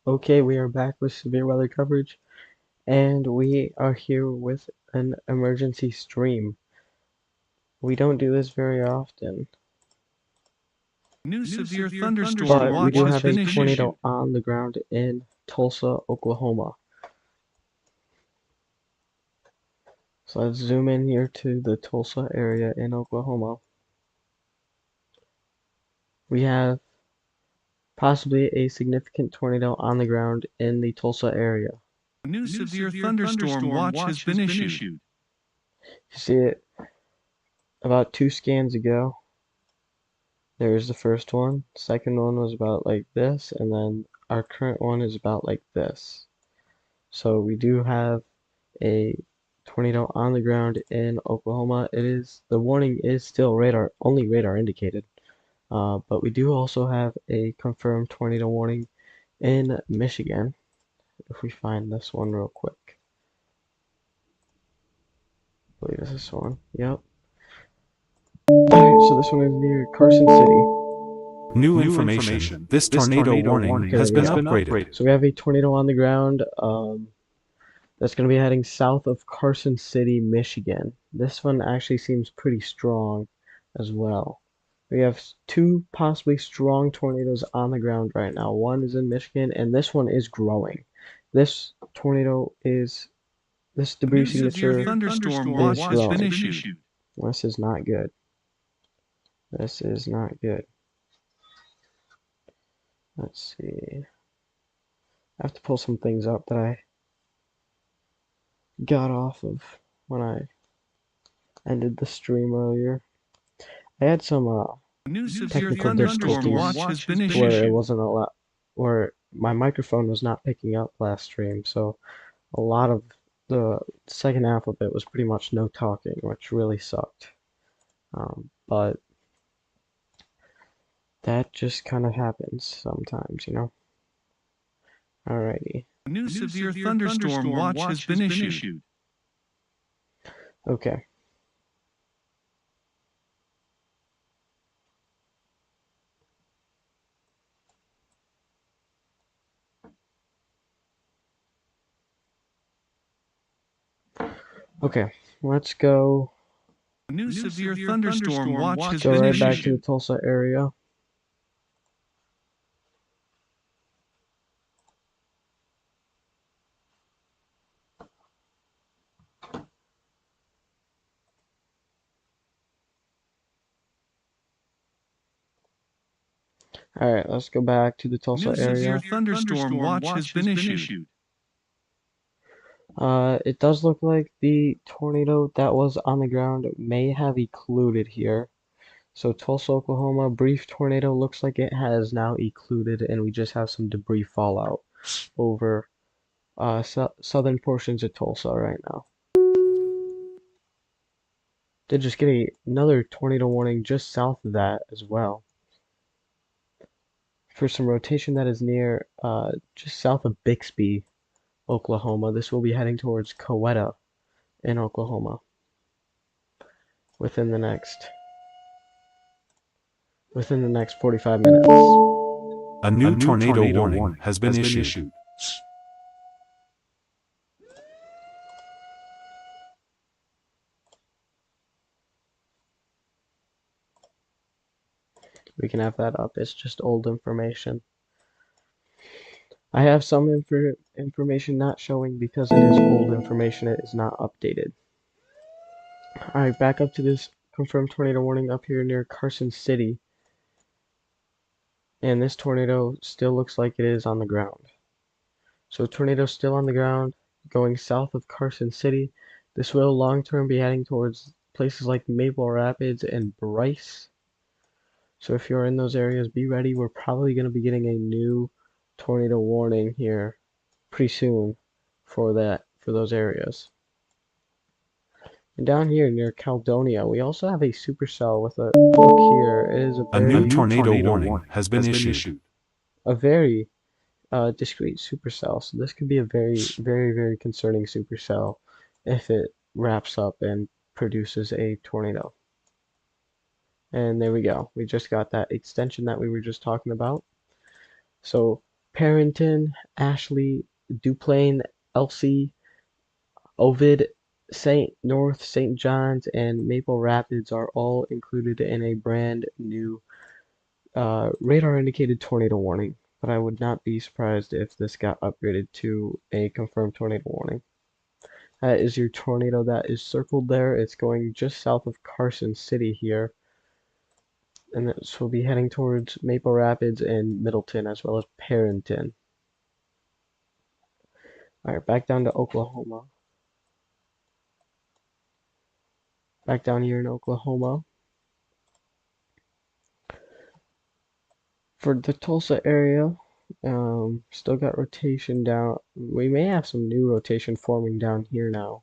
Okay, we are back with severe weather coverage, and we are here with an emergency stream. We don't do this very often, New severe thunderstorm but we watch do has have a been issued. tornado on the ground in Tulsa, Oklahoma. So let's zoom in here to the Tulsa area in Oklahoma. We have possibly a significant tornado on the ground in the Tulsa area. New severe thunderstorm watch has been issued. You see it about 2 scans ago. There's the first one. Second one was about like this, and then our current one is about like this. So we do have a tornado on the ground in Oklahoma. The warning is still only radar indicated. But we do also have a confirmed tornado warning in Michigan. If we find this one real quick. I believe it's this one. Yep. Alright, so this one is near Carson City. New information. This tornado warning Okay, has there been we go. upgraded. So we have a tornado on the ground. That's going to be heading south of Carson City, Michigan. This one actually seems pretty strong as well. We have two possibly strong tornadoes on the ground right now. One is in Michigan, and this one is growing. This debris New severe signature thunderstorm is watch has been growing. issued. This is not good. This is not good. Let's see. I have to pull some things up that I got off of when I ended the stream earlier. I had some New severe technical thunderstorm difficulties watch has been where it issued. wasn't a lot, where my microphone was not picking up last stream, so a lot of the second half of it was pretty much no talking, which really sucked. But that just kind of happens sometimes, you know? Alrighty. New severe thunderstorm watch has been issued. Okay. Okay, let's go. New severe thunderstorm watch has Go been right back to the issued. Tulsa area. Alright, let's go back to the Tulsa New severe area. thunderstorm watch has been issued. It does look like the tornado that was on the ground may have occluded here. So Tulsa, Oklahoma, brief tornado looks like it has now occluded, and we just have some debris fallout over southern portions of Tulsa right now. Did just get another tornado warning just south of that as well. For some rotation that is near just south of Bixby, Oklahoma. This will be heading towards Coweta in Oklahoma within the next 45 minutes. A new tornado warning has been issued. We can have that up. It's just old information. I have some information not showing because it is old information. It is not updated. Alright, back up to this confirmed tornado warning up here near Carson City. And this tornado still looks like it is on the ground. So tornado still on the ground, going south of Carson City. This will long term be heading towards places like Maple Rapids and Bryce. So if you're in those areas, be ready. We're probably going to be getting a new tornado warning here pretty soon for those areas. And down here near Caledonia, we also have a supercell with a look here. It is A new tornado warning has been issued. a very discrete supercell. So this could be a very, very, very concerning supercell if it wraps up and produces a tornado. And there we go. We just got that extension that we were just talking about. So Parrington, Ashley, Duplain, Elsie, Ovid, North St. John's, and Maple Rapids are all included in a brand new radar indicated tornado warning, but I would not be surprised if this got upgraded to a confirmed tornado warning. That is your tornado that is circled there. It's going just south of Carson City here, and this will be heading towards Maple Rapids and Middleton as well as Parrington. Alright, back down to Oklahoma. Back down here in Oklahoma. For the Tulsa area, still got rotation down. We may have some new rotation forming down here now.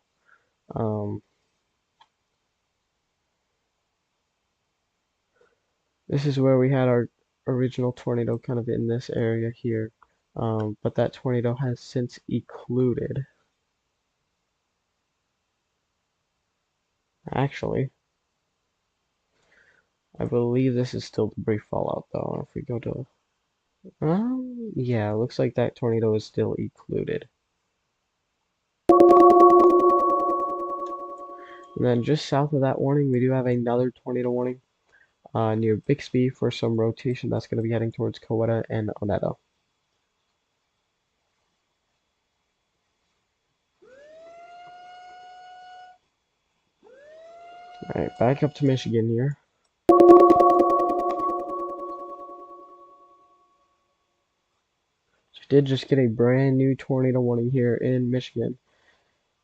This is where we had our original tornado kind of in this area here. But that tornado has since occluded. Actually, I believe this is still debris fallout though. If we go to, yeah, it looks like that tornado is still occluded. And then just south of that warning, we do have another tornado warning near Bixby for some rotation that's going to be heading towards Coweta and Oneto. Alright, back up to Michigan here. So we did just get a brand new tornado warning here in Michigan.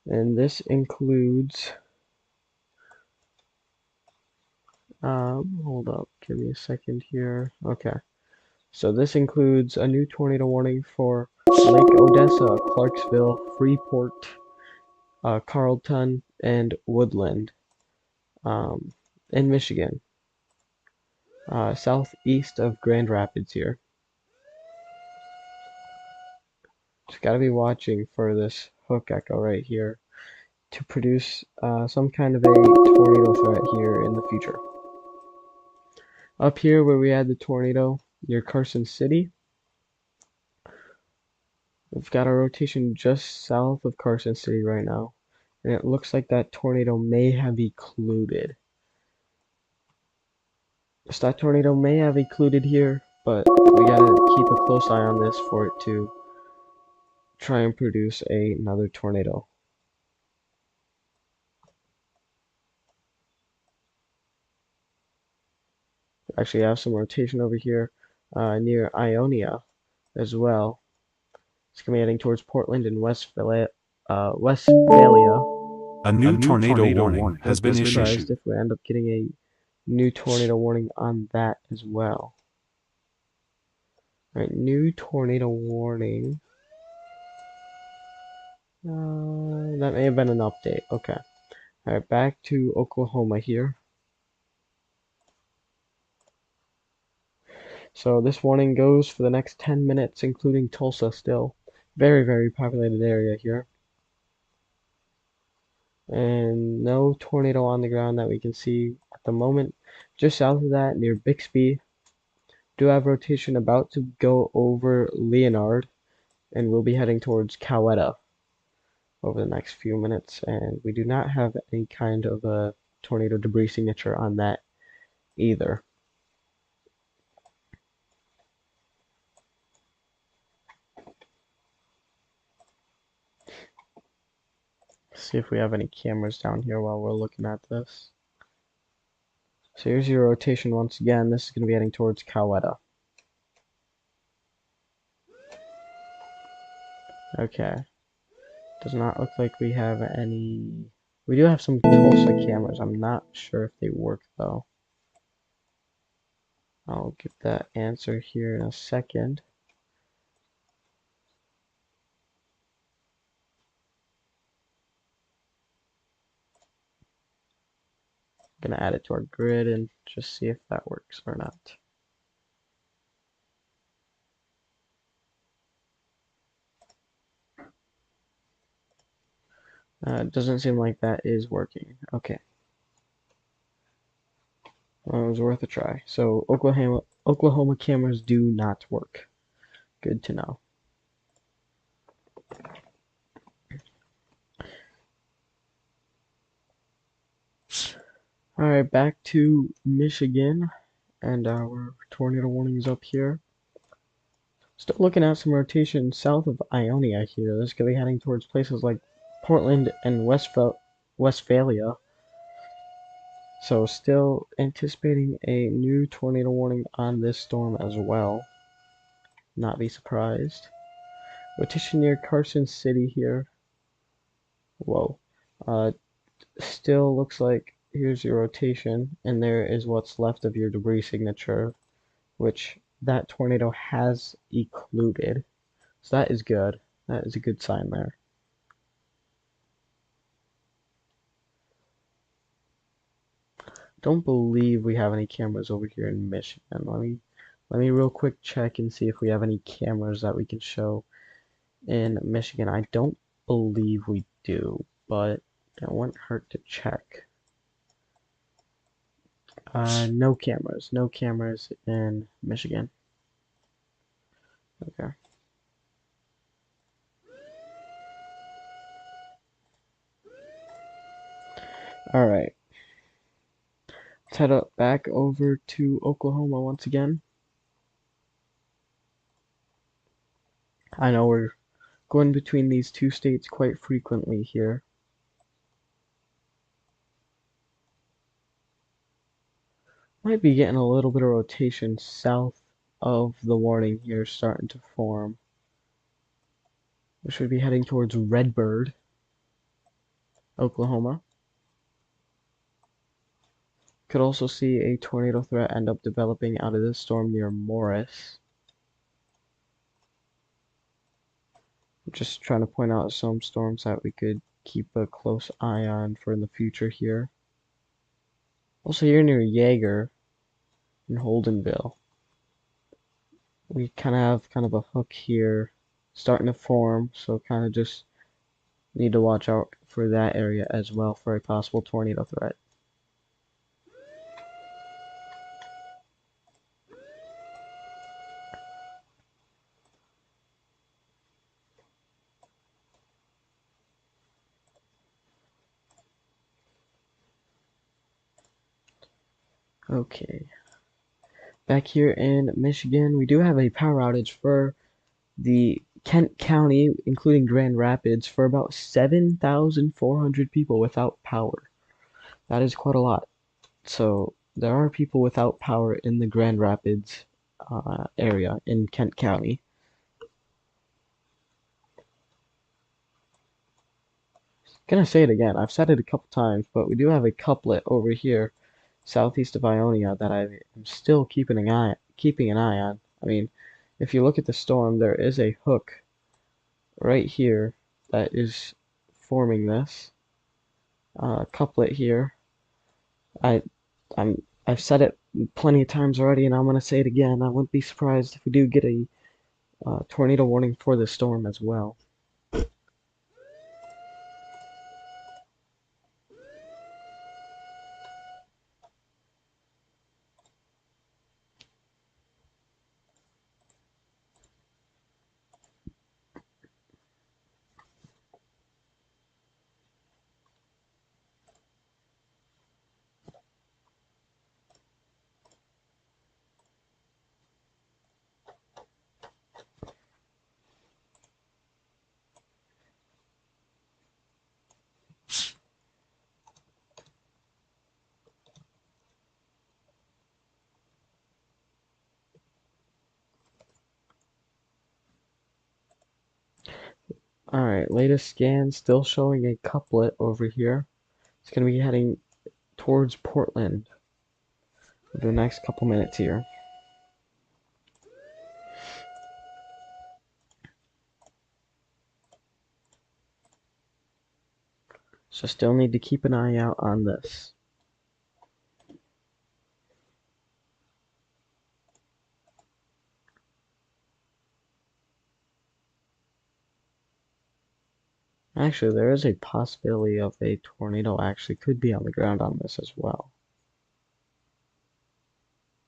And this includes, hold up, give me a second here. Okay. So this includes a new tornado warning for Lake Odessa, Clarksville, Freeport, Carlton, and Woodland in Michigan, southeast of Grand Rapids here. Just gotta be watching for this hook echo right here to produce some kind of a tornado threat here in the future. Up here where we had the tornado near Carson City, we've got a rotation just south of Carson City right now, and it looks like that tornado may have occluded. So that tornado may have occluded here, but we gotta keep a close eye on this for it to try and produce another tornado. Actually, I have some rotation over here near Ionia as well. It's gonna be heading towards Portland and Westphalia. A new tornado warning has been Surprised issued. if we end up getting a new tornado warning on that as well. Alright, new tornado warning. That may have been an update. Okay. Alright, back to Oklahoma here. So this warning goes for the next 10 minutes, including Tulsa still. Very, very populated area here. And no tornado on the ground that we can see at the moment. Just south of that, near Bixby, do have rotation about to go over Leonard, and we'll be heading towards Coweta over the next few minutes. And we do not have any kind of a tornado debris signature on that either. See if we have any cameras down here while we're looking at this. So here's your rotation once again. This is going to be heading towards Coweta. Okay. Does not look like we have any. We do have some Tulsa cameras. I'm not sure if they work though. I'll get that answer here in a second. I'm gonna add it to our grid and just see if that works or not. It doesn't seem like that is working. Okay. Well, it was worth a try. So Oklahoma cameras do not work. Good to know. Alright, back to Michigan, and our tornado warning is up here. Still looking at some rotation south of Ionia here. This could be heading towards places like Portland and Westphalia. So still anticipating a new tornado warning on this storm as well. Not be surprised. Rotation near Carson City here. Whoa. Still looks like here's your rotation, and there is what's left of your debris signature, which that tornado has occluded. So that is good. That is a good sign there. Don't believe we have any cameras over here in Michigan. Let me real quick check and see if we have any cameras that we can show in Michigan. I don't believe we do, but it wouldn't hurt to check. No cameras. No cameras in Michigan. Okay. Alright. Let's head up back over to Oklahoma once again. I know we're going between these two states quite frequently here. Might be getting a little bit of rotation south of the warning here starting to form. We should be heading towards Redbird, Oklahoma. Could also see a tornado threat end up developing out of this storm near Morris. I'm just trying to point out some storms that we could keep a close eye on for in the future here. Also here near Yeager and Holdenville. We kind of a hook here starting to form, so kind of just need to watch out for that area as well for a possible tornado threat. Okay. Back here in Michigan, we do have a power outage for the Kent County, including Grand Rapids, for about 7,400 people without power. That is quite a lot. So there are people without power in the Grand Rapids area in Kent County. Gonna say it again. I've said it a couple times, but we do have a couplet over here southeast of Ionia that I am still keeping an eye on. I mean, if you look at the storm, there is a hook right here that is forming this couplet here. I've said it plenty of times already, and I'm gonna say it again. I wouldn't be surprised if we do get a tornado warning for the storm as well. Alright, latest scan still showing a couplet over here. It's going to be heading towards Portland for the next couple minutes here. So still need to keep an eye out on this. Actually, there is a possibility of a tornado actually could be on the ground on this as well.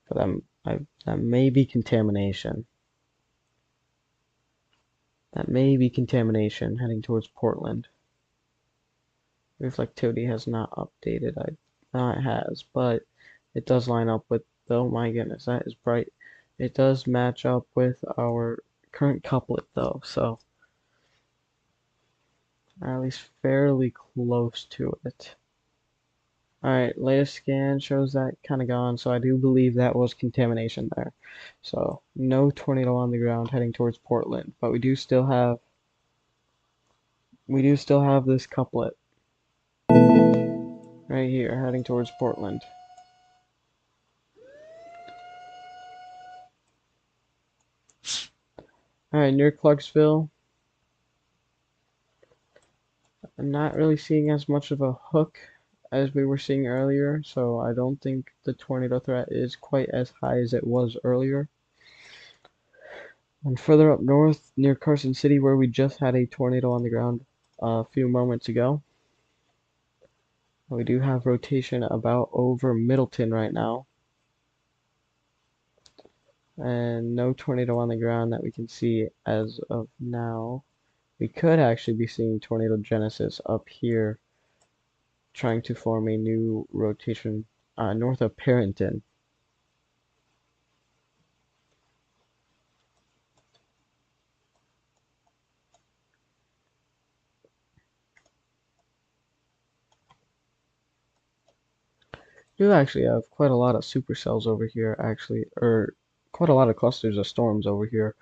But that may be contamination. That may be contamination heading towards Portland. Reflectivity has not updated. It has, but it does line up with, oh my goodness, that is bright. It does match up with our current couplet though, so at least fairly close to it. Alright, latest scan shows that kind of gone, so I do believe that was contamination there. So, no tornado on the ground heading towards Portland, but we do still have this couplet right here heading towards Portland. Alright, near Clarksville, I'm not really seeing as much of a hook as we were seeing earlier, so I don't think the tornado threat is quite as high as it was earlier. And further up north, near Carson City, where we just had a tornado on the ground a few moments ago, we do have rotation about over Middleton right now. And no tornado on the ground that we can see as of now. We could actually be seeing tornado genesis up here, trying to form a new rotation north of Parrington. We do actually have quite a lot of supercells over here, actually, or quite a lot of clusters of storms over here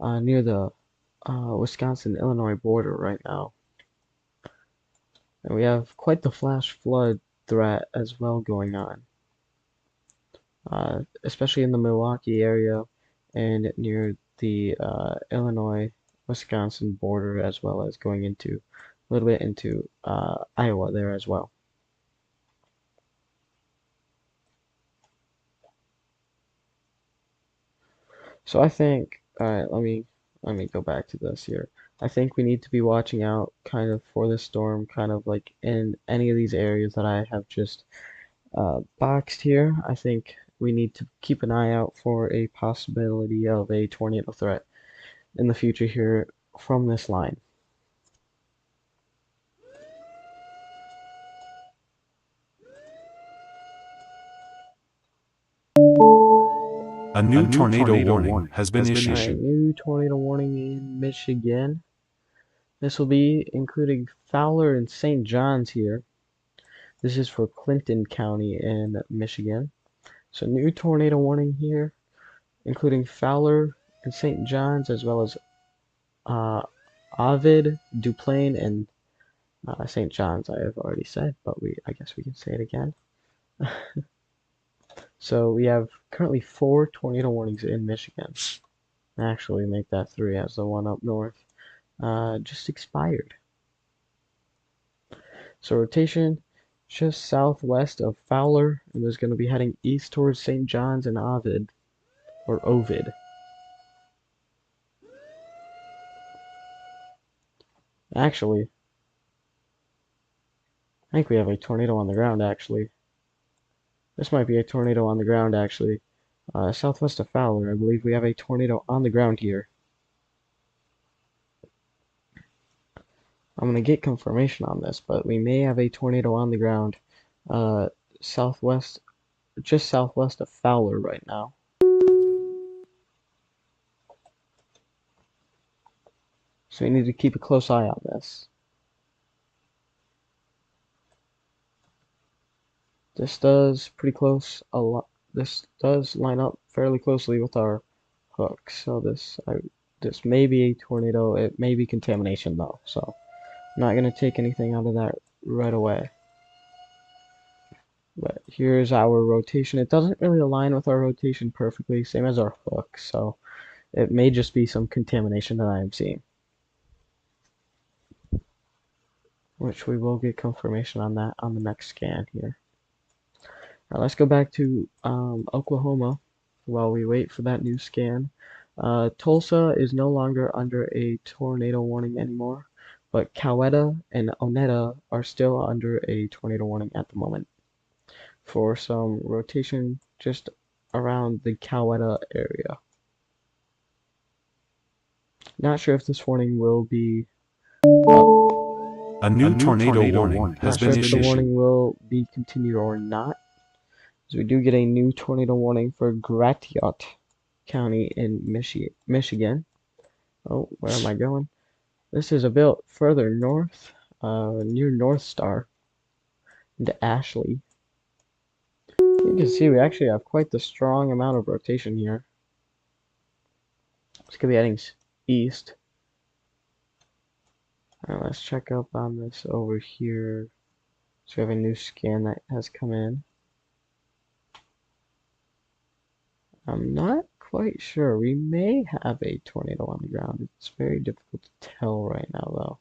near the Wisconsin-Illinois border right now. And we have quite the flash flood threat as well going on, especially in the Milwaukee area and near the Illinois-Wisconsin border, as well as going into a little bit into Iowa there as well. So I think, alright, let me go back to this here. I think we need to be watching out kind of for this storm, kind of like in any of these areas that I have just boxed here. I think we need to keep an eye out for a possibility of a tornado threat in the future here from this line. A new tornado warning has been Alright, issued. new tornado warning in Michigan. This will be including Fowler and St. John's here. This is for Clinton County in Michigan. So new tornado warning here, including Fowler and St. John's, as well as Ovid, Duplain, and St. John's. I have already said, but I guess we can say it again. So we have currently 4 tornado warnings in Michigan. Actually, make that 3, as the one up north just expired. So rotation just southwest of Fowler, and there's going to be heading east towards St. John's and Ovid, or Ovid. Actually, I think we have a tornado on the ground, actually. This might be a tornado on the ground, actually. Southwest of Fowler, I believe we have a tornado on the ground here. I'm going to get confirmation on this, but we may have a tornado on the ground southwest, just southwest of Fowler right now. So we need to keep a close eye on this. This does this does line up fairly closely with our hook. So this may be a tornado. It may be contamination though. So I'm not gonna take anything out of that right away. But here's our rotation. It doesn't really align with our rotation perfectly, same as our hook. So it may just be some contamination that I am seeing, which we will get confirmation on that on the next scan here. Now let's go back to Oklahoma while we wait for that new scan. Tulsa is no longer under a tornado warning anymore, but Coweta and Oneta are still under a tornado warning at the moment for some rotation just around the Coweta area. Not sure if this warning will be. Oh, A new tornado warning has not sure been if the issued. warning will be continued or not. So we do get a new tornado warning for Gratiot County in Michigan. Oh, where am I going? This is a bit further north, near North Star, into Ashley. You can see we actually have quite the strong amount of rotation here. It's gonna be heading east. Alright, let's check up on this over here. So we have a new scan that has come in. I'm not quite sure. We may have a tornado on the ground. It's very difficult to tell right now, though.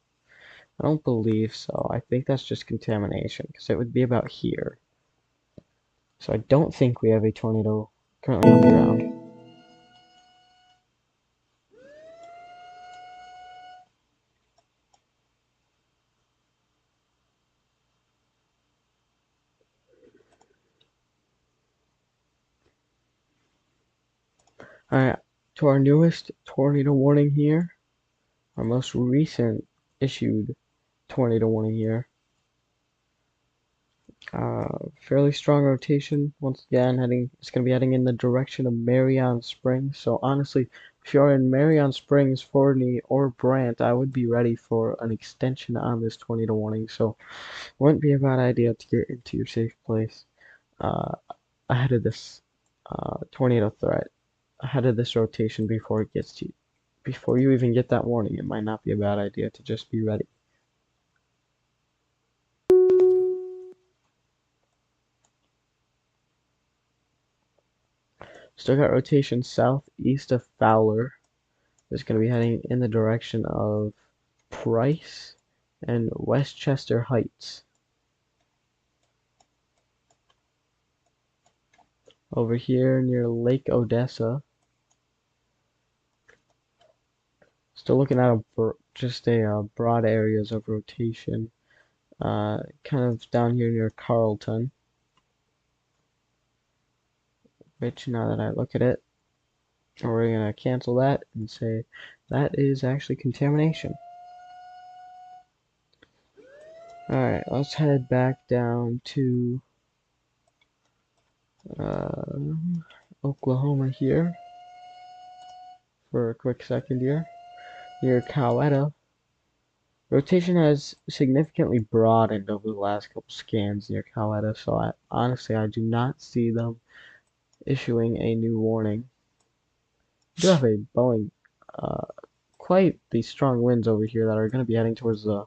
I don't believe so. I think that's just contamination, because it would be about here. So I don't think we have a tornado currently on the ground. Alright, to our newest tornado warning here. Our most recent issued tornado warning here. Fairly strong rotation. Once again, it's going to be heading in the direction of Marion Springs. So honestly, if you're in Marion Springs, Forney, or Brant, I would be ready for an extension on this tornado warning. So it wouldn't be a bad idea to get into your safe place uh, ahead of this tornado threat, ahead of this rotation before it gets to you. Before you even get that warning, it might not be a bad idea to just be ready. Still got rotation southeast of Fowler. It's going to be heading in the direction of Price and Westchester Heights. Over here near Lake Odessa. Still looking at just a broad areas of rotation. Kind of down here near Carlton. Which, now that I look at it, we're going to cancel that and say that is actually contamination. Alright, let's head back down to Oklahoma here for a quick second here. Near Coweta. Rotation has significantly broadened over the last couple scans near Coweta, so honestly I do not see them issuing a new warning. We do have a Boeing, uh, quite the strong winds over here that are going to be heading towards the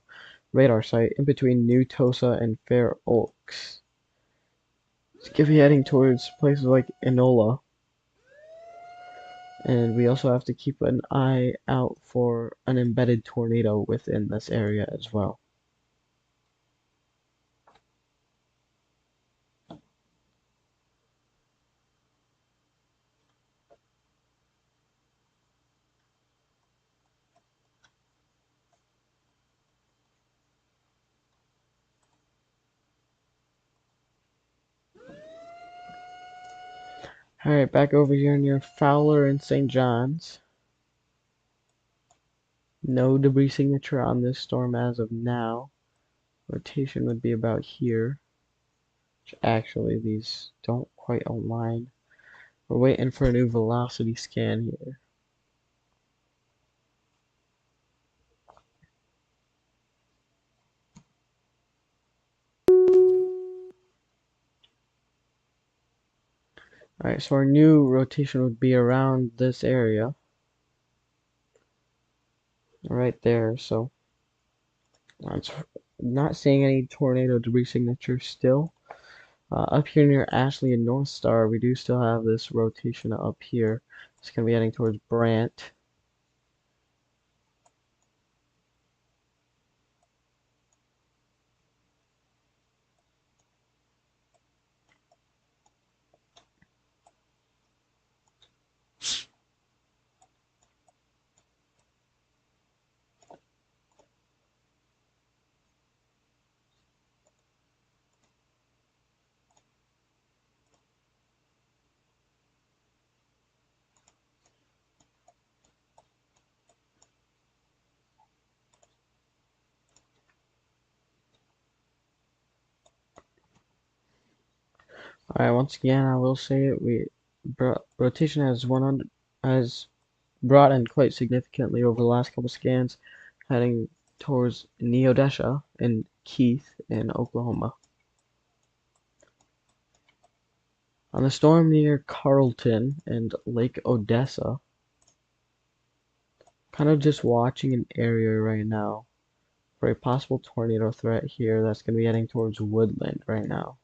radar site in between New Tosa and Fair Oaks. It's going to be heading towards places like Enola. And we also have to keep an eye out for an embedded tornado within this area as well. Alright, back over here near Fowler and St. John's. No debris signature on this storm as of now. Rotation would be about here. Which actually, these don't quite align. We're waiting for a new velocity scan here. Alright, so our new rotation would be around this area. Right there, so I'm not seeing any tornado debris signature still. Up here near Ashley and North Star, we do still have this rotation up here. It's going to be heading towards Brant. Alright, once again, I will say it. Rotation has brought in quite significantly over the last couple scans, heading towards Neodesha and Keith in Oklahoma. On the storm near Carlton and Lake Odessa, kind of just watching an area right now for a possible tornado threat here that's going to be heading towards Woodland right now.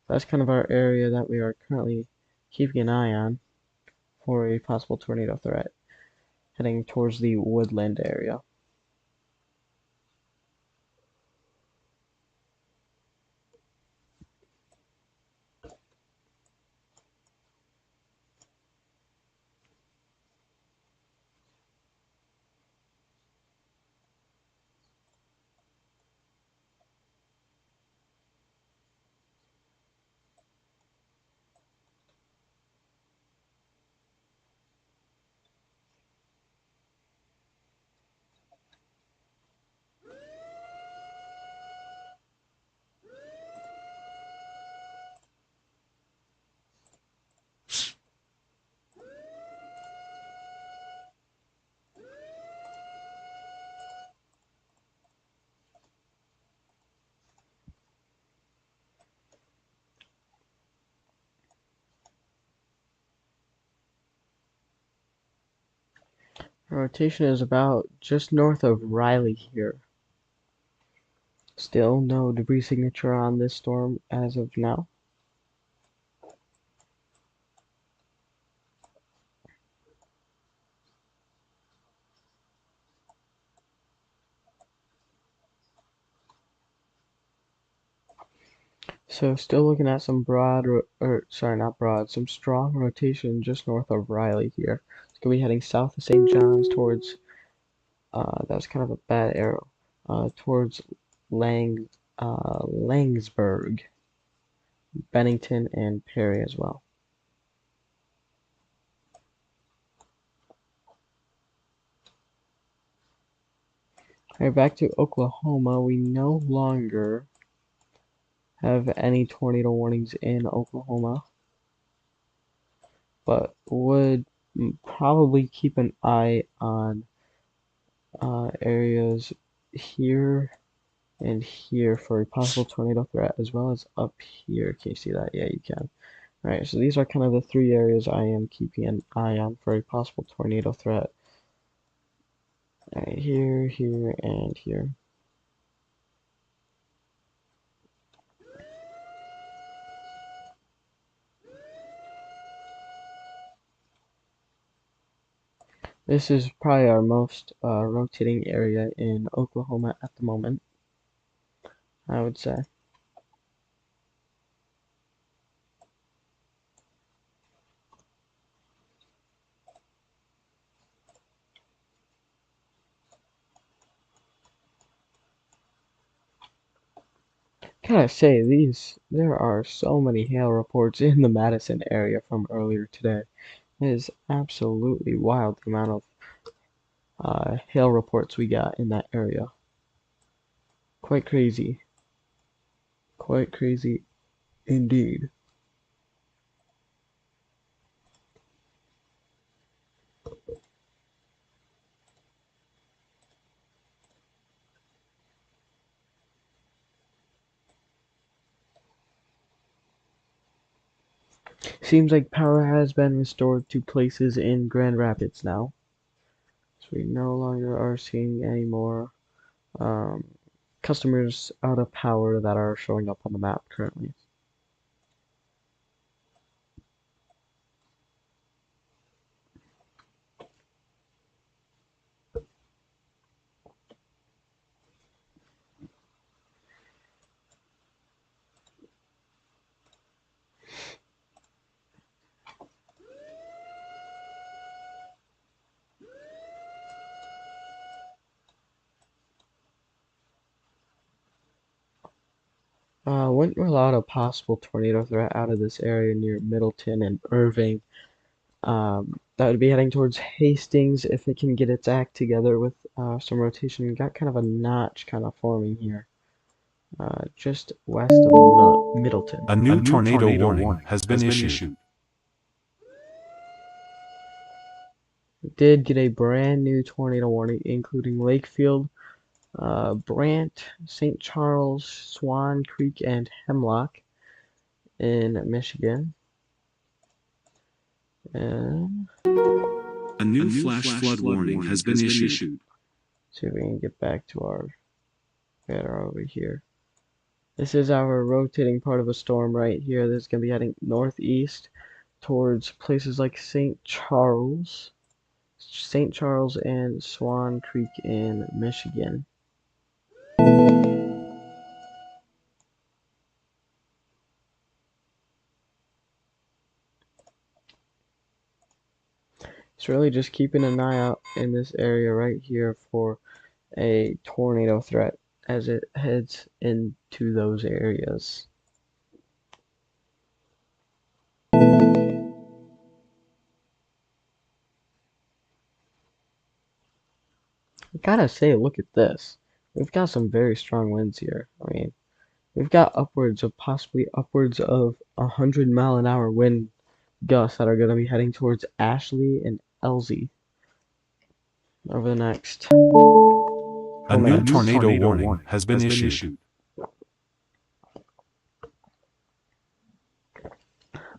That's kind of our area that we are currently keeping an eye on for a possible tornado threat, heading towards the Woodland area. Our rotation is about just north of Riley here. Still no debris signature on this storm as of now. So still looking at some some strong rotation just north of Riley here. It's gonna be heading south of St. John's towards, that was kind of a bad arrow, towards Langsburg, Bennington, and Perry as well. Alright, back to Oklahoma. We no longer have any tornado warnings in Oklahoma, but would probably keep an eye on areas here and here for a possible tornado threat, as well as up here. Can you see that? Yeah, you can. Alright, so these are kind of the three areas I am keeping an eye on for a possible tornado threat. Alright, here, here, and here. This is probably our most rotating area in Oklahoma at the moment, I would say. Gotta say, there are so many hail reports in the Madison area from earlier today. It is absolutely wild the amount of hail reports we got in that area. Quite crazy. Quite crazy indeed. Seems like power has been restored to places in Grand Rapids now. So we no longer are seeing any more um, customers out of power that are showing up on the map currently. Wouldn't rule out a possible tornado threat out of this area near Middleton and Irving. That would be heading towards Hastings if it can get its act together with some rotation. Got kind of a notch kind of forming here. just west of Middleton. A new tornado warning has been issued. Did get a brand new tornado warning, including Lakefield, Brant, St. Charles, Swan Creek, and Hemlock in Michigan. And A new flash flood warning has been issued. see if we can get back to our radar over here. This is our rotating part of a storm right here. This is going to be heading northeast towards places like St. Charles and Swan Creek in Michigan. It's really just keeping an eye out in this area right here for a tornado threat as it heads into those areas. I gotta say, look at this. We've got some very strong winds here. I mean, we've got possibly upwards of 100-mile-an-hour wind gusts that are going to be heading towards Ashley and Elsie over the next A new tornado warning has been issued.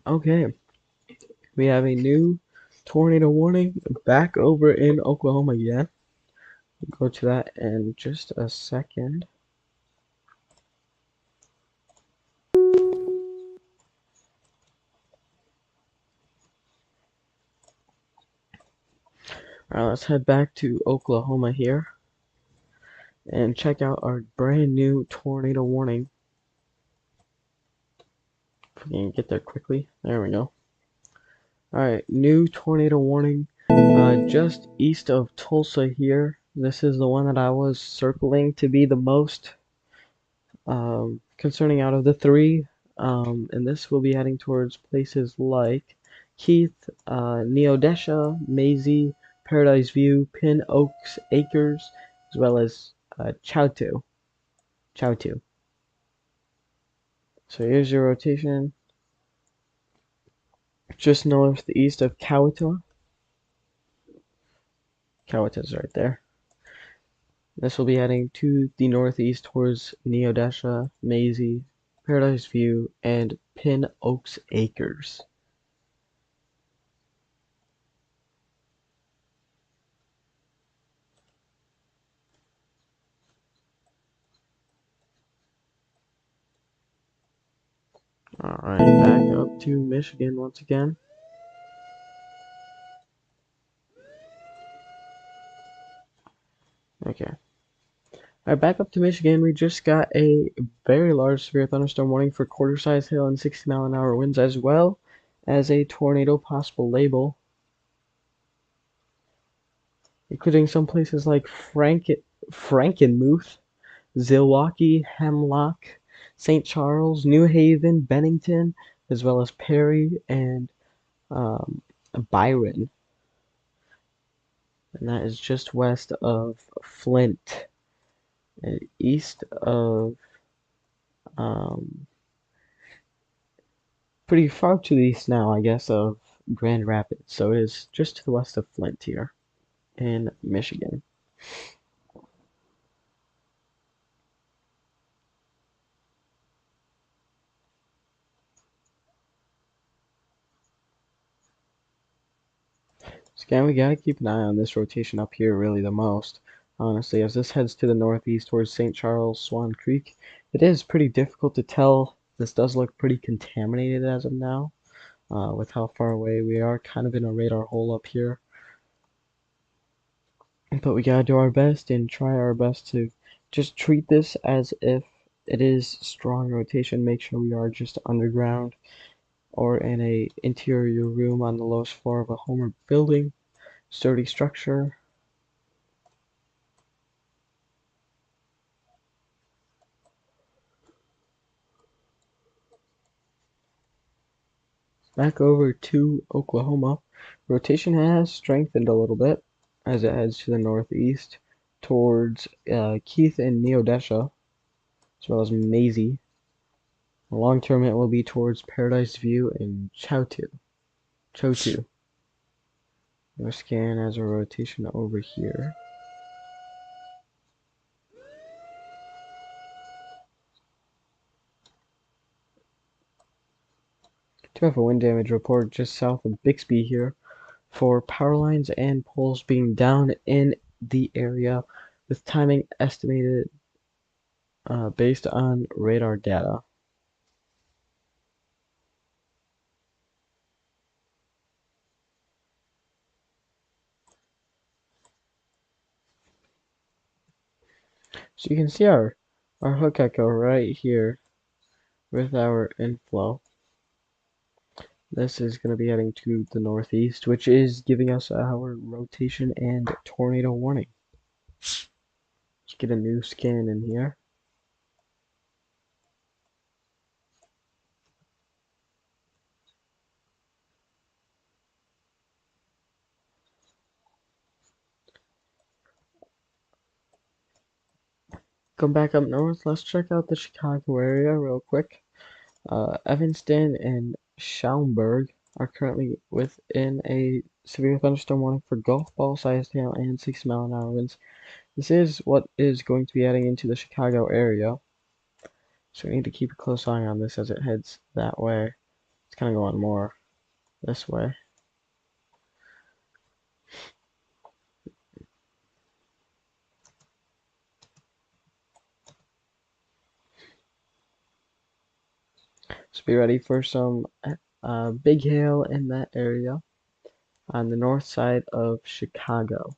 Okay, we have a new tornado warning back over in Oklahoma again. We'll go to that in just a second. Alright, let's head back to Oklahoma here and check out our brand new tornado warning. If we can get there quickly. There we go. Alright, new tornado warning just east of Tulsa here. This is the one that I was circling to be the most concerning out of the three. And this will be heading towards places like Keith, Neodesha, Maisie, Paradise View, Pin Oaks Acres, as well as Chowtu. So here's your rotation. Just northeast of Coweta. Coweta's right there. This will be heading to the northeast towards Neodesha, Maisie, Paradise View, and Pin Oaks Acres. Alright, back up to Michigan once again. Okay. Alright, back up to Michigan. We just got a very large severe thunderstorm warning for quarter-size hail and 60-mile-an-hour winds, as well as a tornado possible label, including some places like Frankenmuth, Zilwaukee, Hemlock, St. Charles, New Haven, Bennington, as well as Perry and Byron. And that is just west of Flint and east of pretty far to the east now, I guess, of Grand Rapids. So it is just to the west of Flint here in Michigan. So again, we gotta keep an eye on this rotation up here really the most, honestly, as this heads to the northeast towards St. Charles, Swan Creek. It is pretty difficult to tell. This does look pretty contaminated as of now, with how far away we are, kind of in a radar hole up here. But we gotta do our best and try our best to just treat this as if it is strong rotation. Make sure we are just underground or in a interior room on the lowest floor of a home or building. Sturdy structure. Back over to Oklahoma. Rotation has strengthened a little bit as it heads to the northeast towards Keith and Neodesha. as well as Maisie. Long term, it will be towards Paradise View and Chotu. Chotu. Our scan has a rotation over here. Do have a wind damage report just south of Bixby here for power lines and poles being down in the area with timing estimated based on radar data. So you can see our hook echo right here with our inflow. This is going to be heading to the northeast, which is giving us our rotation and tornado warning. Let's get a new scan in here. Come back up north. Let's check out the Chicago area real quick. Evanston and Schaumburg are currently within a severe thunderstorm warning for golf ball sized hail and 60-mile-an-hour winds. This is what is going to be heading into the Chicago area, so we need to keep a close eye on this as it heads that way. It's kind of going more this way. So be ready for some big hail in that area on the north side of Chicago.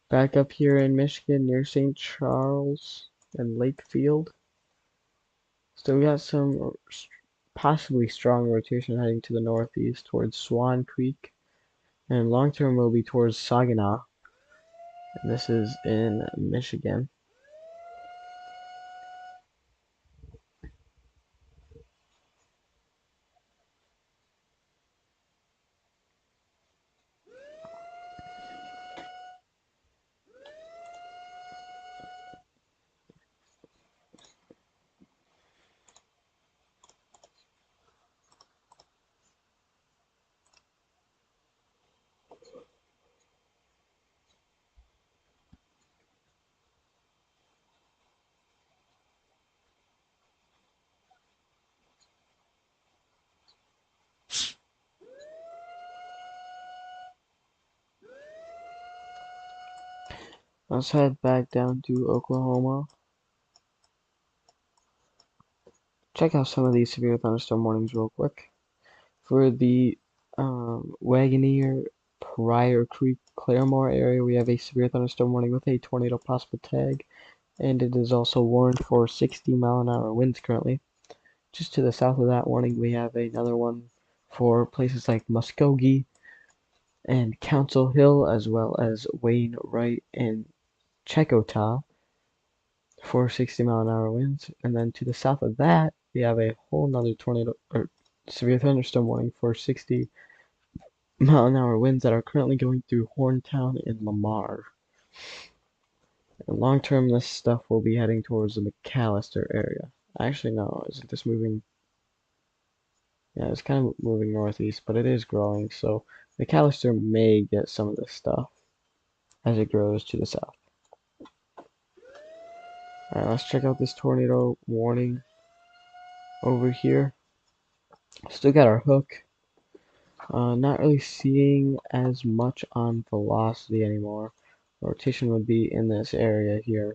Back up here in Michigan near St. Charles and Lakefield. Still got some possibly strong rotation heading to the northeast towards Swan Creek. And long term will be towards Saginaw. And this is in Michigan. Let's head back down to Oklahoma. Check out some of these severe thunderstorm warnings real quick. For the Wagoneer, Pryor Creek, Claremore area, we have a severe thunderstorm warning with a tornado possible tag, and it is also warned for 60-mile-an-hour winds currently. Just to the south of that warning, we have another one for places like Muskogee and Council Hill, as well as Wainwright and Checotah for 60-mile-an-hour winds. And then to the south of that, we have a whole nother tornado or severe thunderstorm warning for 60-mile-an-hour winds that are currently going through Horntown and Lamar. And long term, this stuff will be heading towards the McAllister area. Actually, no, isn't this moving? Yeah, it's kind of moving northeast, but it is growing, so McAllister may get some of this stuff as it grows to the south. Alright, let's check out this tornado warning over here. Still got our hook. Not really seeing as much on velocity anymore. Rotation would be in this area here.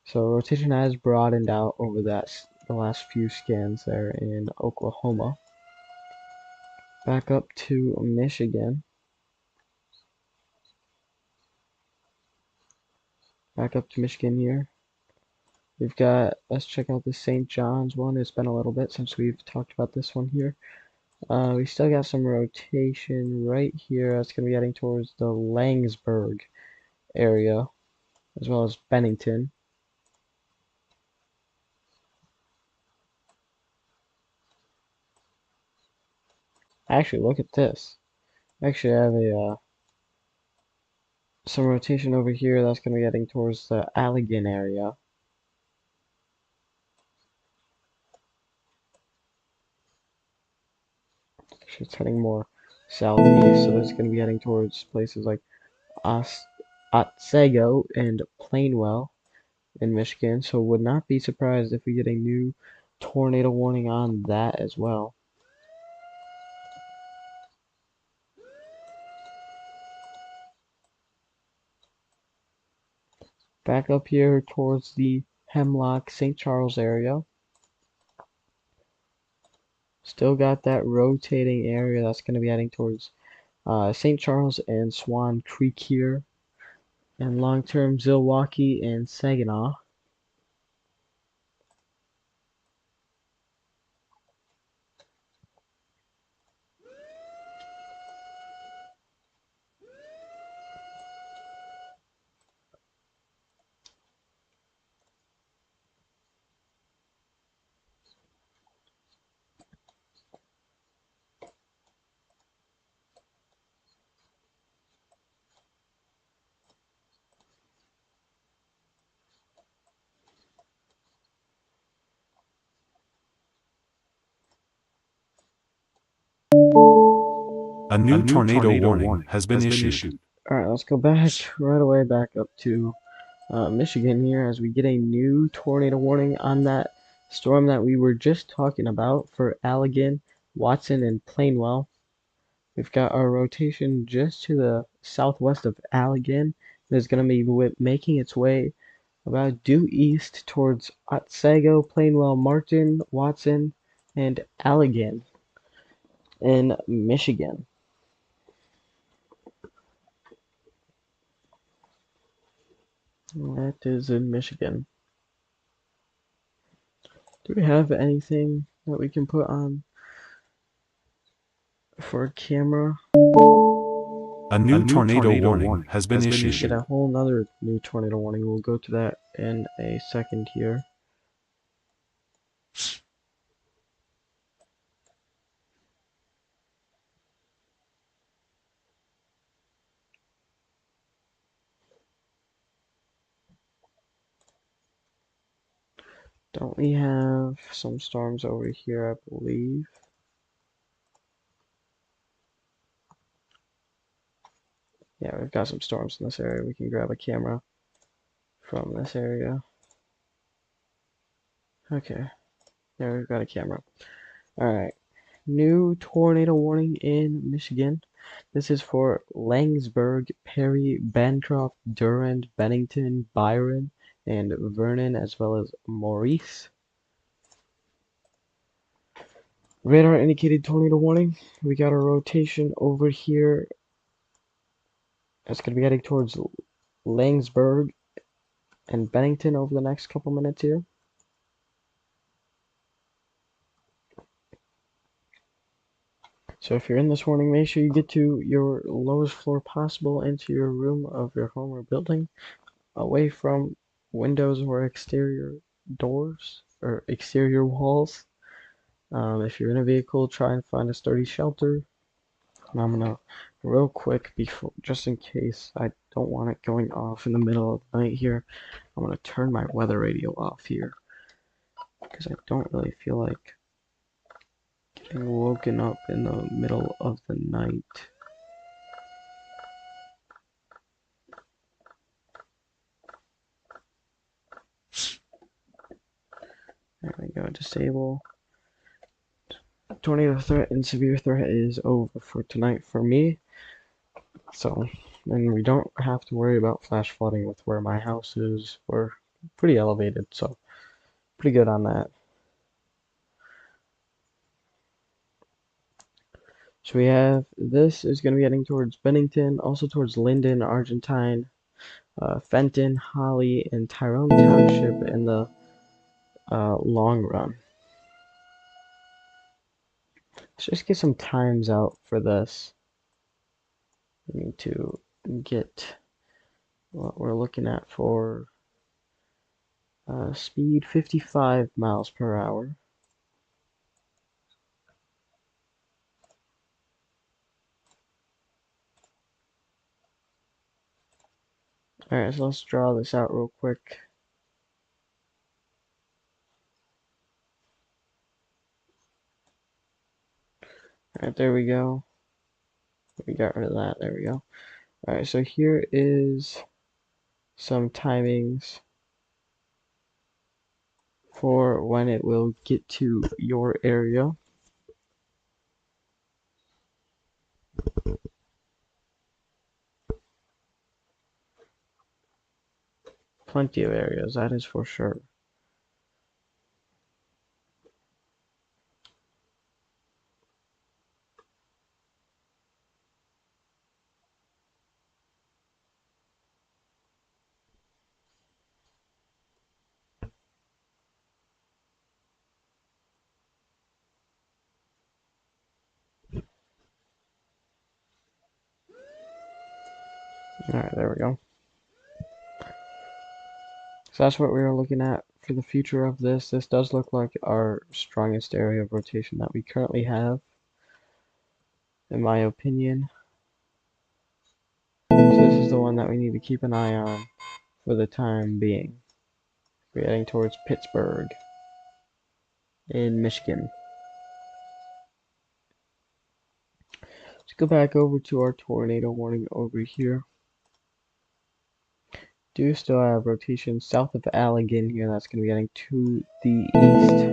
So rotation has broadened out over the last few scans there in Oklahoma. Back up to Michigan. Back up to Michigan here. We've got, let's check out the St. John's one. It's been a little bit since we've talked about this one here. We still got some rotation right here. That's going to be heading towards the Langsburg area, as well as Bennington. Actually, look at this. Actually, I have a some rotation over here that's going to be heading towards the Allegan area. It's heading more southeast, so it's going to be heading towards places like Os Otsego and Plainwell in Michigan. So would not be surprised if we get a new tornado warning on that as well. Back up here towards the Hemlock, St. Charles area. Still got that rotating area that's going to be heading towards St. Charles and Swan Creek here, and long-term Zilwaukee and Saginaw. A new tornado warning has been issued. Alright, let's go back right away back up to Michigan here as we get a new tornado warning on that storm that we were just talking about for Allegan, Watson, and Plainwell. We've got our rotation just to the southwest of Allegan. It's going to be making its way about due east towards Otsego, Plainwell, Martin, Watson, and Allegan in Michigan. That is in Michigan. Do we have anything that we can put on for a camera? A new tornado warning has been Get issued. a whole nother new tornado warning. We'll go to that in a second here. Don't we have some storms over here, I believe? Yeah, we've got some storms in this area. We can grab a camera from this area. Okay, there we've got a camera. Alright, new tornado warning in Michigan. This is for Langsburg, Perry, Bancroft, Durand, Bennington, Byron, and Vernon, as well as Maurice. Radar indicated tornado warning. We got a rotation over here. It's going to be heading towards Langsburg and Bennington over the next couple minutes here. So if you're in this warning, make sure you get to your lowest floor possible into your room of your home or building, away from windows or exterior doors or exterior walls. If you're in a vehicle, try and find a sturdy shelter. And I'm gonna real quick before, just in case I don't want it going off in the middle of the night here, I'm gonna turn my weather radio off here because I don't really feel like getting woken up in the middle of the night. There we go, disable. Tornado threat and severe threat is over for tonight for me. So, and we don't have to worry about flash flooding with where my house is. We're pretty elevated, so pretty good on that. So we have, this is going to be heading towards Bennington, also towards Linden, Argentine, Fenton, Holly, and Tyrone Township in the long run. Let's just get some times out for this. We need to get what we're looking at for speed 55 miles per hour. Alright, so let's draw this out real quick. Alright, there we go. We got rid of that. There we go. Alright, so here is some timings for when it will get to your area. Plenty of areas, that is for sure. Alright, there we go. So that's what we were looking at for the future of this. This does look like our strongest area of rotation that we currently have, in my opinion. So this is the one that we need to keep an eye on for the time being. We're heading towards Pittsburgh in Michigan. Let's go back over to our tornado warning over here. Do still have rotation south of Allegan here. That's going to be heading to the east.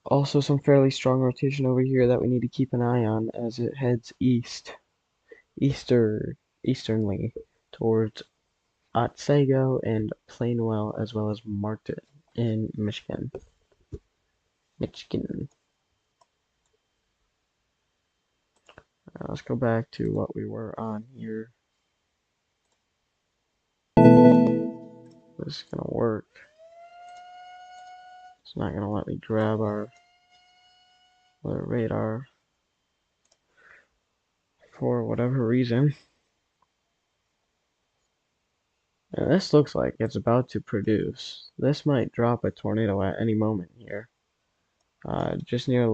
Also some fairly strong rotation over here that we need to keep an eye on as it heads easternly towards Otsego and Plainwell, as well as Martin in Michigan. Let's go back to what we were on here. This is gonna work. It's not gonna let me grab our radar for whatever reason. And this looks like it's about to produce. This might drop a tornado at any moment here. Just near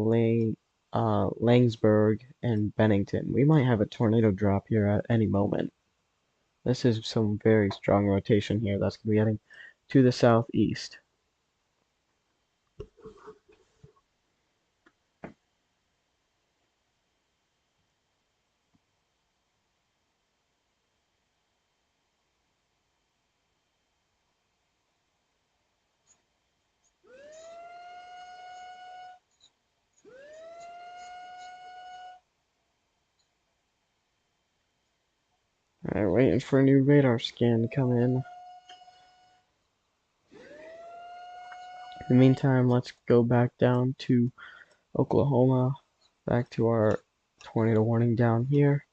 Langsburg and Bennington. We might have a tornado drop here at any moment. This is some very strong rotation here that's going to be heading to the southeast. Alright, waiting for a new radar scan to come in. In the meantime, let's go back down to Oklahoma, back to our tornado warning down here.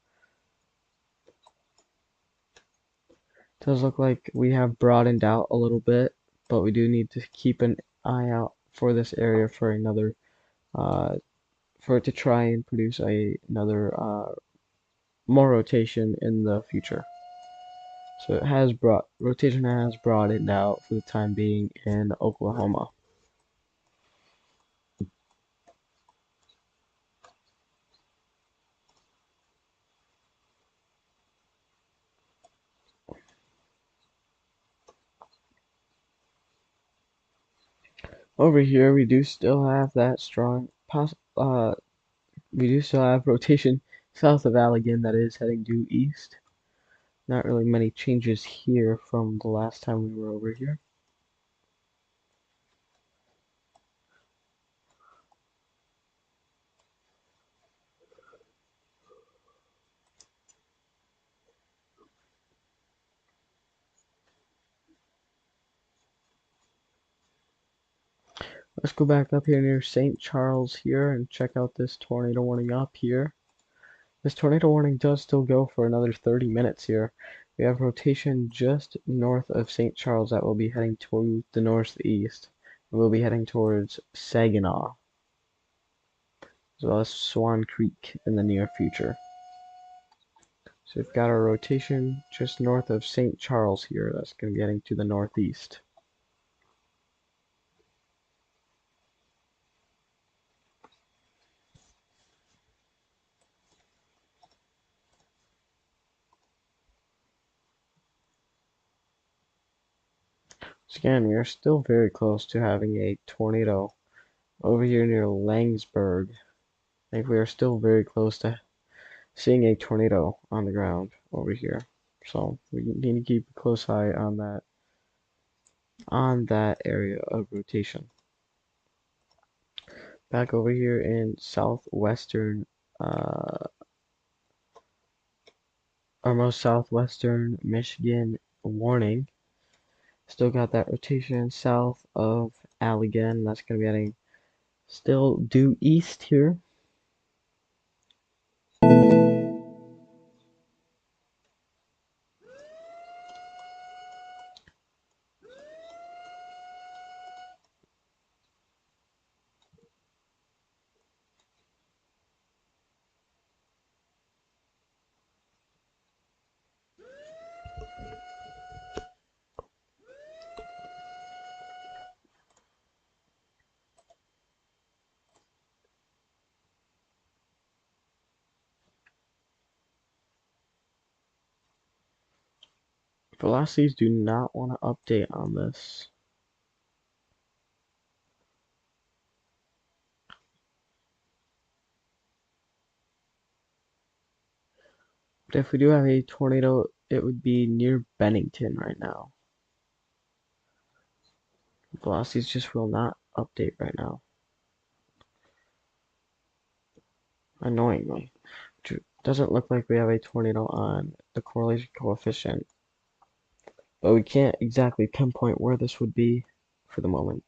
Does look like we have broadened out a little bit, but we do need to keep an eye out for this area for another, for it to try and produce another more rotation in the future. So it has rotation has broadened out for the time being in Oklahoma. Over here, we do still have that strong we do still have rotation south of Allegan that is heading due east. Not really many changes here from the last time we were over here. Let's go back up here near St. Charles here and check out this tornado warning up here. This tornado warning does still go for another 30 minutes here. We have rotation just north of St. Charles that will be heading to the northeast. We'll be heading towards Saginaw, as well as Swan Creek in the near future. So we've got our rotation just north of St. Charles here. That's going to be heading to the northeast. So again, we are still very close to having a tornado over here near Langsberg. I think we are still very close to seeing a tornado on the ground over here. So we need to keep a close eye on that area of rotation. Back over here in southwestern, our most southwestern Michigan warning. Still got that rotation south of Allegan. That's going to be heading still due east here. Velocities do not want to update on this. But if we do have a tornado, it would be near Bennington right now. Velocities just will not update right now. Annoyingly. Which doesn't look like we have a tornado on the correlation coefficient. But we can't exactly pinpoint where this would be for the moment.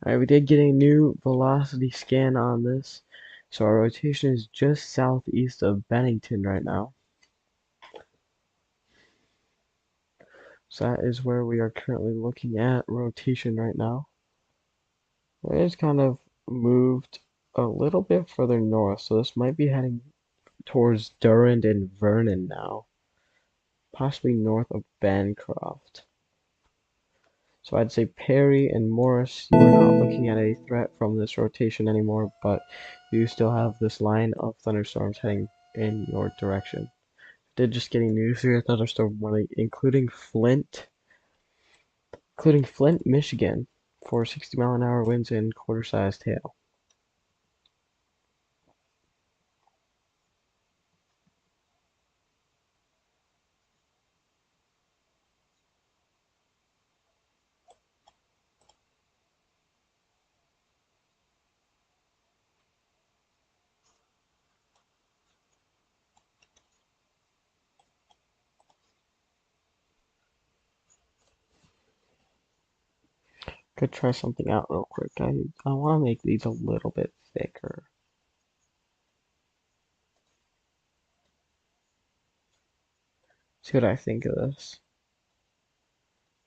Alright, we did get a new velocity scan on this. So our rotation is just southeast of Bennington right now. So that is where we are currently looking at rotation right now. It is kind of moved a little bit further north, so this might be heading towards Durand and Vernon now, possibly north of Bancroft. So I'd say Perry and Morris, you are not looking at a threat from this rotation anymore, but you still have this line of thunderstorms heading in your direction. Did just getting new severe thunderstorm warning, including Flint, Michigan, for 60-mile-an-hour winds and quarter-sized hail. Could try something out real quick. I want to make these a little bit thicker. See what I think of this.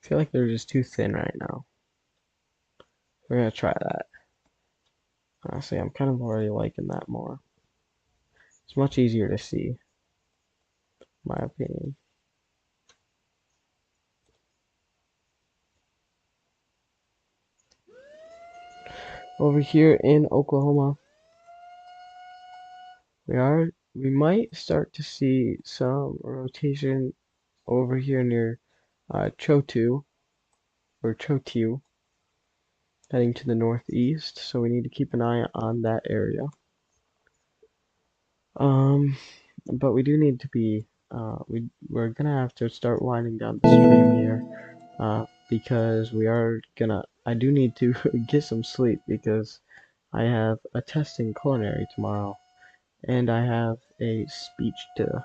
I feel like they're just too thin right now. We're gonna try that. Honestly, I'm kind of already liking that more. It's much easier to see, in my opinion. Over here in Oklahoma, we might start to see some rotation over here near Chotu or Choteau, heading to the northeast. So we need to keep an eye on that area. But we do need to be we're gonna have to start winding down the stream here, because I do need to get some sleep because I have a test in culinary tomorrow, and I have a speech to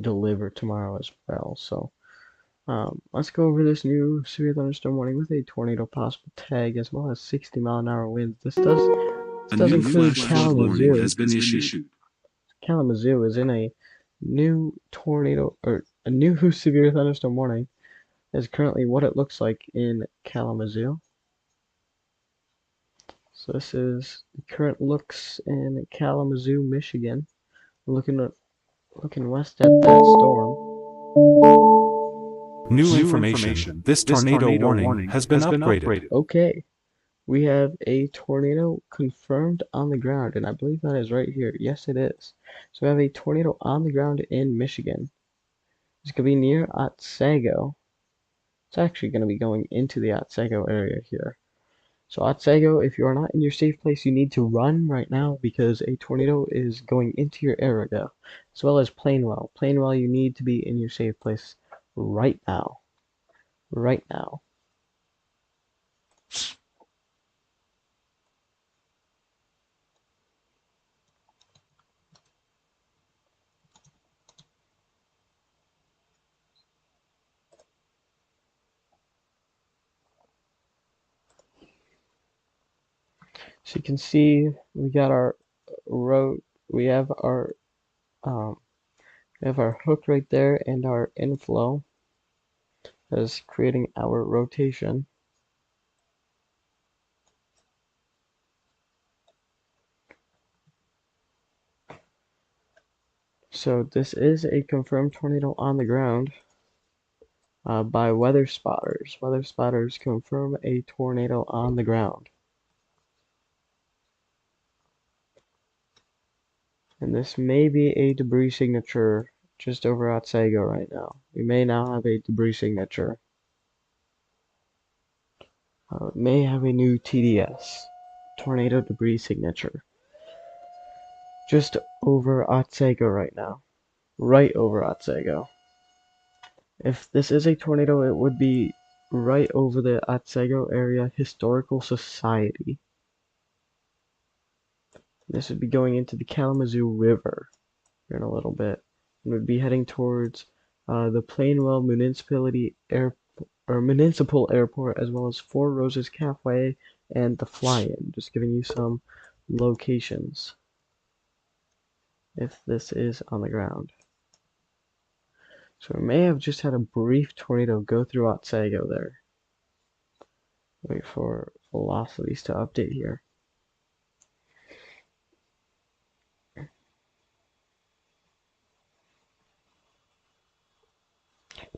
deliver tomorrow as well. So let's go over this new severe thunderstorm warning with a tornado possible tag as well as 60-mile-an-hour winds. This does include warning Kalamazoo. has been issued. Kalamazoo is in a new tornado or a new severe thunderstorm warning. Is currently what it looks like in Kalamazoo. So this is the current looks in Kalamazoo, Michigan. Looking west at that storm. New information. This tornado warning has been upgraded. Okay, we have a tornado confirmed on the ground, and I believe that is right here. Yes, it is. So we have a tornado on the ground in Michigan. It's going to be near Otsego. It's actually going to be going into the Otsego area here. So Otsego, if you are not in your safe place, you need to run right now because a tornado is going into your area, as well as Plainwell. Plainwell, you need to be in your safe place right now. Right now. So you can see we got our road, we have our um, hook right there and our inflow that is creating our rotation. So this is a confirmed tornado on the ground by weather spotters. Weather spotters confirm a tornado on the ground. And this may be a debris signature just over Otsego right now. We may now have a debris signature. It may have a new TDS, tornado debris signature, just over Otsego right now. Right over Otsego. If this is a tornado, it would be right over the Otsego Area Historical Society. This would be going into the Kalamazoo River here in a little bit, and would be heading towards the Plainwell Municipal Airport, as well as Four Roses Cafe and the Fly-In. Just giving you some locations if this is on the ground. So we may have just had a brief tornado go through Otsego there. Wait for velocities to update here.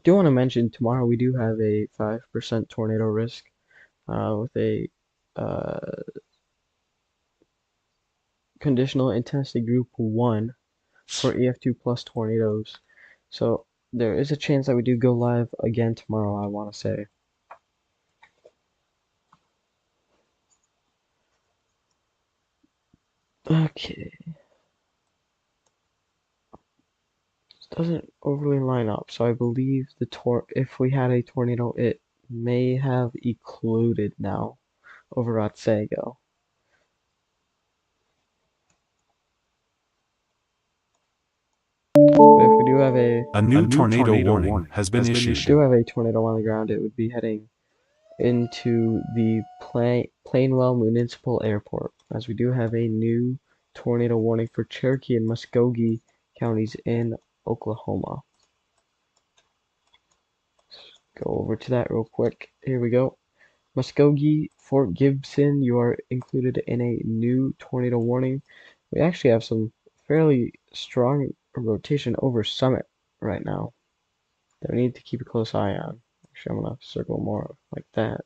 Do want to mention tomorrow we do have a 5% tornado risk with a conditional intensity group 1 for EF2 plus tornadoes. So there is a chance that we do go live again tomorrow, I want to say. Okay. This doesn't overly line up, so I believe if we had a tornado, it may have occluded now over Otsego. But if we do have A new tornado warning has been issued. a tornado on the ground, it would be heading into the Plainwell Municipal Airport, as we do have a new tornado warning for Cherokee and Muskogee counties in Oklahoma. Go over to that real quick. Here we go. Muskogee, Fort Gibson, you are included in a new tornado warning. We actually have some fairly strong rotation over Summit right now that we need to keep a close eye on. Actually, I'm going to circle more like that.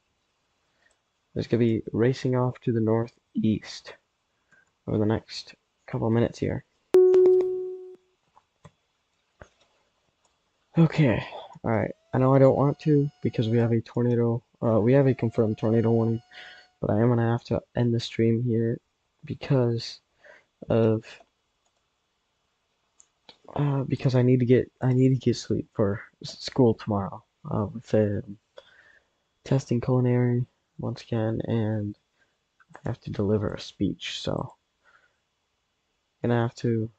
It's going to be racing off to the northeast over the next couple of minutes here. Okay, alright. I know I don't want to because we have a tornado, we have a confirmed tornado warning, but I am going to have to end the stream here because of because I need to get sleep for school tomorrow with testing culinary once again, and I have to deliver a speech, so gonna have to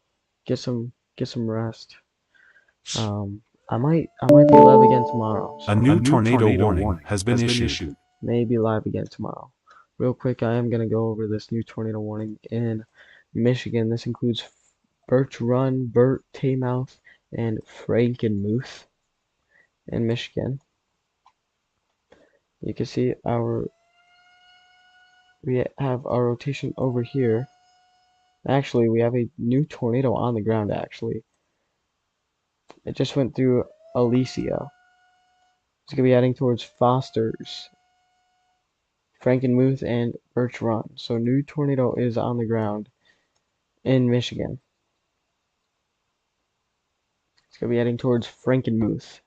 get some rest. I might be live again tomorrow. So A new tornado warning has been issued. may be live again tomorrow. Real quick, I am gonna go over this new tornado warning in Michigan. This includes Birch Run, Burt, Taymouth, and Frankenmuth in Michigan. You can see our we have our rotation over here. Actually, we have a new tornado on the ground, actually. It just went through Alicia. It's going to be heading towards Foster's, Frankenmuth, and Birch Run. So new tornado is on the ground in Michigan. It's going to be heading towards Frankenmuth.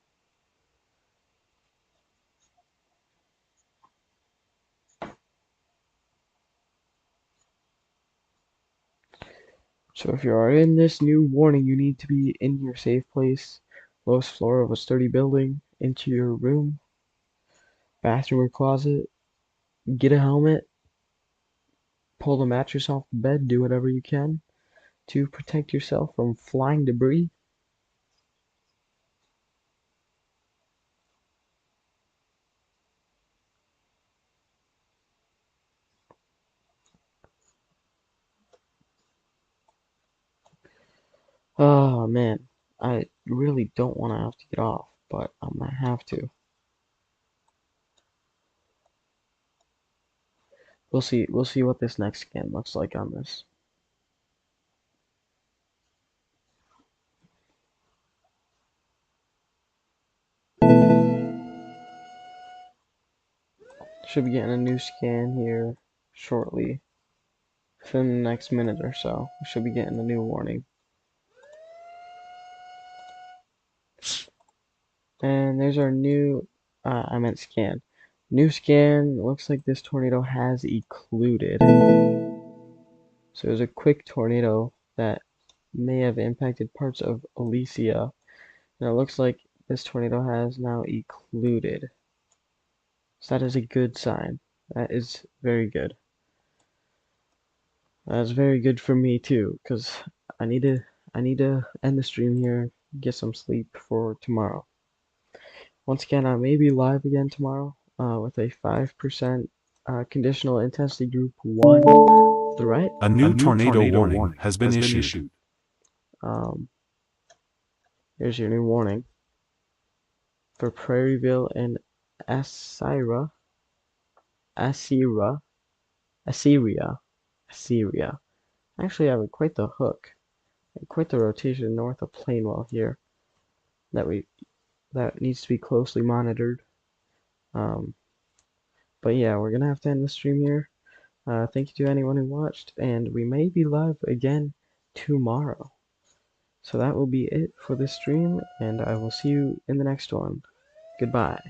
So if you are in this new warning, you need to be in your safe place, lowest floor of a sturdy building, into your room, bathroom or closet, get a helmet, pull the mattress off the bed, do whatever you can to protect yourself from flying debris. Oh man, I really don't want to have to get off, but I'm gonna have to. We'll see what this next scan looks like on this. Should be getting a new scan here shortly. Within the next minute or so, we should be getting a new warning. And there's our new, I meant scan. New scan, looks like this tornado has occluded. So it was a quick tornado that may have impacted parts of Alicia. And it looks like this tornado has now occluded. So that is a good sign. That is very good. That's very good for me too, because I need to end the stream here, get some sleep for tomorrow. Once again, I may be live again tomorrow with a 5% conditional intensity group 1 threat. A new tornado warning has been issued. Um, Here's your new warning for Prairieville and Assyria. Assyria. Actually, I have quite the hook and quite the rotation north of Plainwell here that needs to be closely monitored. But yeah, we're gonna have to end the stream here. Thank you to anyone who watched, and we may be live again tomorrow. So that will be it for this stream, and I will see you in the next one. Goodbye.